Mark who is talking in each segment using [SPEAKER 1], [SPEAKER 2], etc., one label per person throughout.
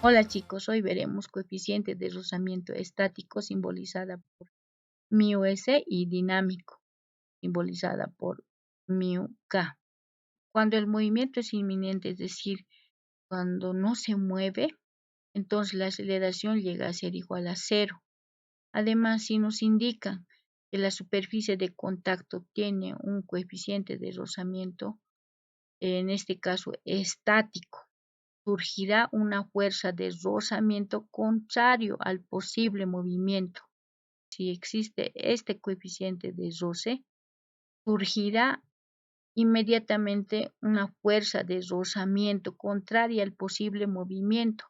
[SPEAKER 1] Hola chicos, hoy veremos coeficiente de rozamiento estático simbolizada por μs y dinámico simbolizada por μk. Cuando el movimiento es inminente, es decir, cuando no se mueve, entonces la aceleración llega a ser igual a cero. Además, si nos indican que la superficie de contacto tiene un coeficiente de rozamiento, en este caso estático, surgirá una fuerza de rozamiento contrario al posible movimiento. Si existe este coeficiente de roce, surgirá inmediatamente una fuerza de rozamiento contraria al posible movimiento.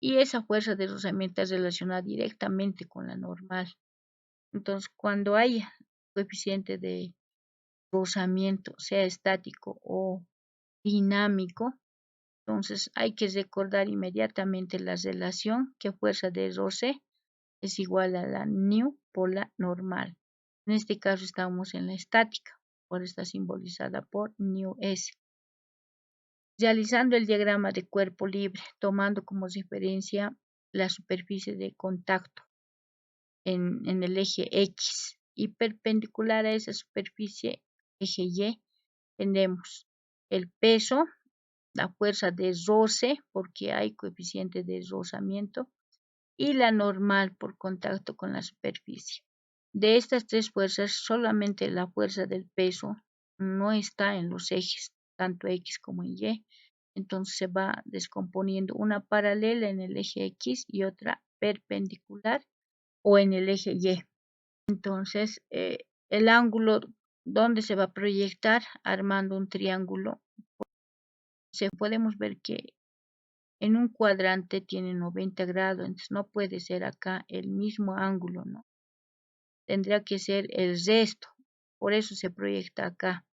[SPEAKER 1] Y esa fuerza de rozamiento es relacionada directamente con la normal. Entonces, cuando haya coeficiente de rozamiento, sea estático o dinámico, entonces hay que recordar inmediatamente la relación que fuerza de roce es igual a la nu por la normal. En este caso estamos en la estática, por está simbolizada por nu-s. Realizando el diagrama de cuerpo libre, tomando como referencia la superficie de contacto en el eje X y perpendicular a esa superficie, eje Y, tenemos el peso, la fuerza de roce, porque hay coeficiente de rozamiento, y la normal por contacto con la superficie. De estas tres fuerzas, solamente la fuerza del peso no está en los ejes, tanto X como en Y, entonces se va descomponiendo una paralela en el eje X y otra perpendicular o en el eje Y. Entonces, el ángulo donde se va a proyectar armando un triángulo, podemos ver que en un cuadrante tiene 90 grados, entonces no puede ser acá el mismo ángulo, ¿no? Tendría que ser el resto, por eso se proyecta acá.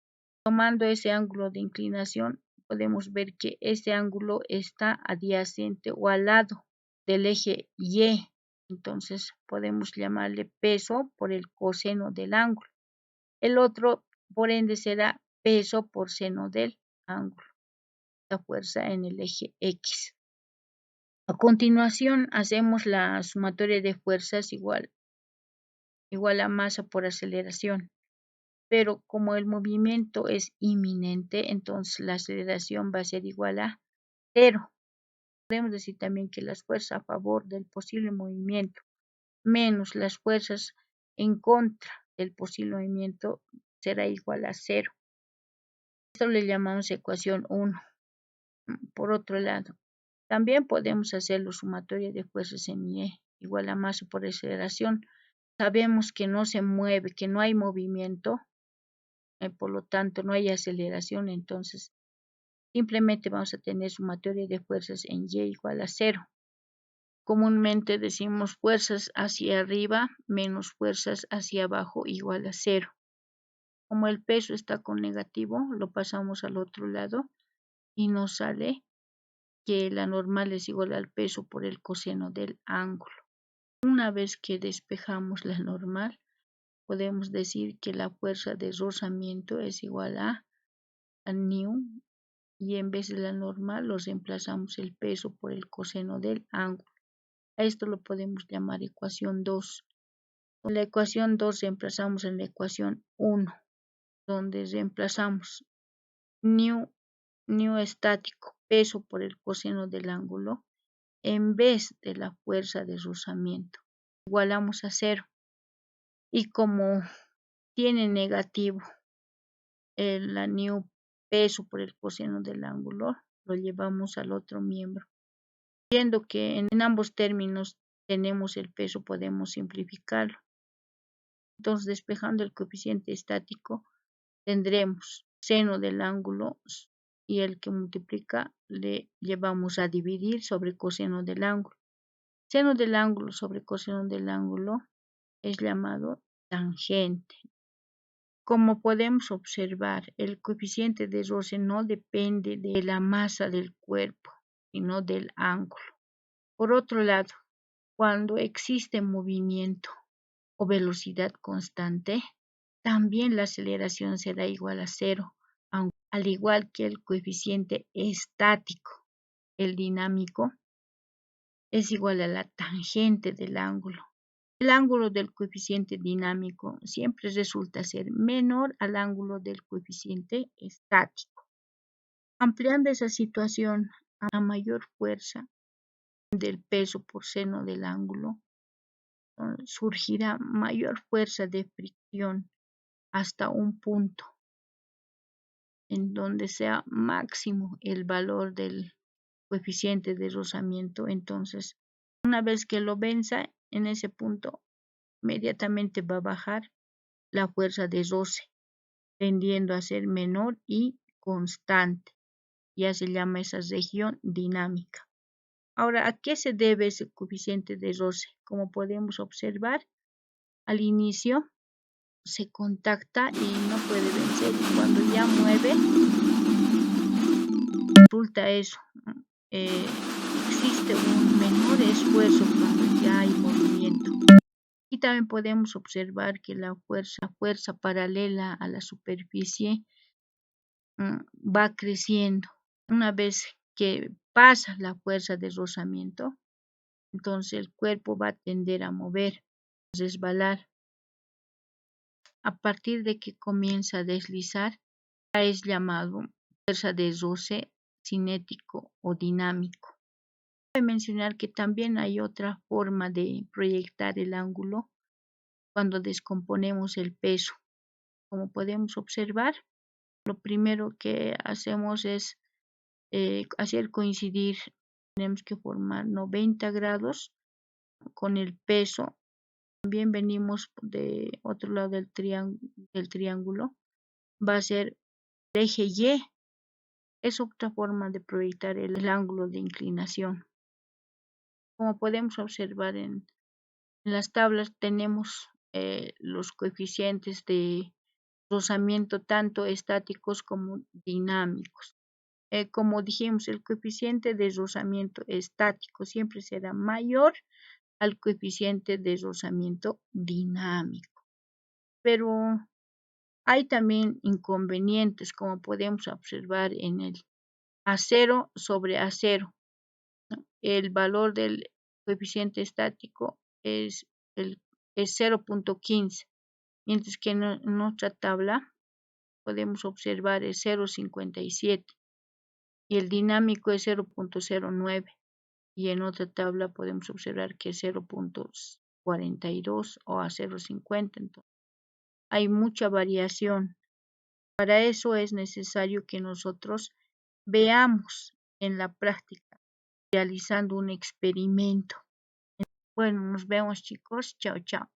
[SPEAKER 1] Tomando ese ángulo de inclinación, podemos ver que este ángulo está adyacente o al lado del eje Y, entonces podemos llamarle peso por el coseno del ángulo. El otro, por ende, será peso por seno del ángulo, la fuerza en el eje X. A continuación, hacemos la sumatoria de fuerzas igual a masa por aceleración. Pero como el movimiento es inminente, entonces la aceleración va a ser igual a cero. Podemos decir también que las fuerzas a favor del posible movimiento menos las fuerzas en contra del posible movimiento será igual a cero. Esto le llamamos ecuación 1. Por otro lado, también podemos hacer la sumatoria de fuerzas en Y igual a masa por aceleración. Sabemos que no se mueve, que no hay movimiento, por lo tanto no hay aceleración, entonces simplemente vamos a tener sumatoria de fuerzas en Y igual a cero. Comúnmente decimos fuerzas hacia arriba menos fuerzas hacia abajo igual a cero. Como el peso está con negativo, lo pasamos al otro lado y nos sale que la normal es igual al peso por el coseno del ángulo. Una vez que despejamos la normal, podemos decir que la fuerza de rozamiento es igual a nu, y en vez de la normal lo reemplazamos el peso por el coseno del ángulo. A esto lo podemos llamar ecuación 2. Con la ecuación 2 reemplazamos en la ecuación 1, donde reemplazamos nu estático, peso por el coseno del ángulo, en vez de la fuerza de rozamiento. Igualamos a cero. Y como tiene negativo la nu peso por el coseno del ángulo, lo llevamos al otro miembro. Viendo que en ambos términos tenemos el peso, podemos simplificarlo. Entonces, despejando el coeficiente estático, tendremos seno del ángulo y el que multiplica le llevamos a dividir sobre coseno del ángulo. Seno del ángulo sobre coseno del ángulo es llamado tangente. Como podemos observar, el coeficiente de roce no depende de la masa del cuerpo, sino del ángulo. Por otro lado, cuando existe movimiento o velocidad constante, también la aceleración será igual a cero, al igual que el coeficiente estático. El dinámico es igual a la tangente del ángulo. El ángulo del coeficiente dinámico siempre resulta ser menor al ángulo del coeficiente estático. Ampliando esa situación a mayor fuerza del peso por seno del ángulo, surgirá mayor fuerza de fricción hasta un punto en donde sea máximo el valor del coeficiente de rozamiento. Entonces, una vez que lo venza, en ese punto inmediatamente va a bajar la fuerza de roce, tendiendo a ser menor y constante. Ya se llama esa región dinámica. Ahora, ¿a qué se debe ese coeficiente de roce? Como podemos observar, al inicio se contacta y no puede vencer. Y cuando ya mueve, resulta eso. Existe un menor esfuerzo cuando ya hay movimiento. Y también podemos observar que la fuerza paralela a la superficie va creciendo. Una vez que pasa la fuerza de rozamiento, entonces el cuerpo va a tender a mover, a resbalar. A partir de que comienza a deslizar, ya es llamado fuerza de roce cinético o dinámico. Cabe mencionar que también hay otra forma de proyectar el ángulo cuando descomponemos el peso. Como podemos observar, lo primero que hacemos es hacer coincidir, tenemos que formar 90 grados con el peso. También venimos de otro lado del triángulo, va a ser el eje Y, es otra forma de proyectar el ángulo de inclinación. Como podemos observar en las tablas, tenemos los coeficientes de rozamiento tanto estáticos como dinámicos. Como dijimos, el coeficiente de rozamiento estático siempre será mayor al coeficiente de rozamiento dinámico. Pero hay también inconvenientes, como podemos observar en el acero sobre acero. El valor del coeficiente estático es 0.15, mientras que en otra tabla podemos observar el 0.57 y el dinámico es 0.09. Y en otra tabla podemos observar que es 0.42 o a 0.50. Entonces, hay mucha variación. Para eso es necesario que nosotros veamos en la práctica, realizando un experimento. Bueno, nos vemos chicos. Chao, chao.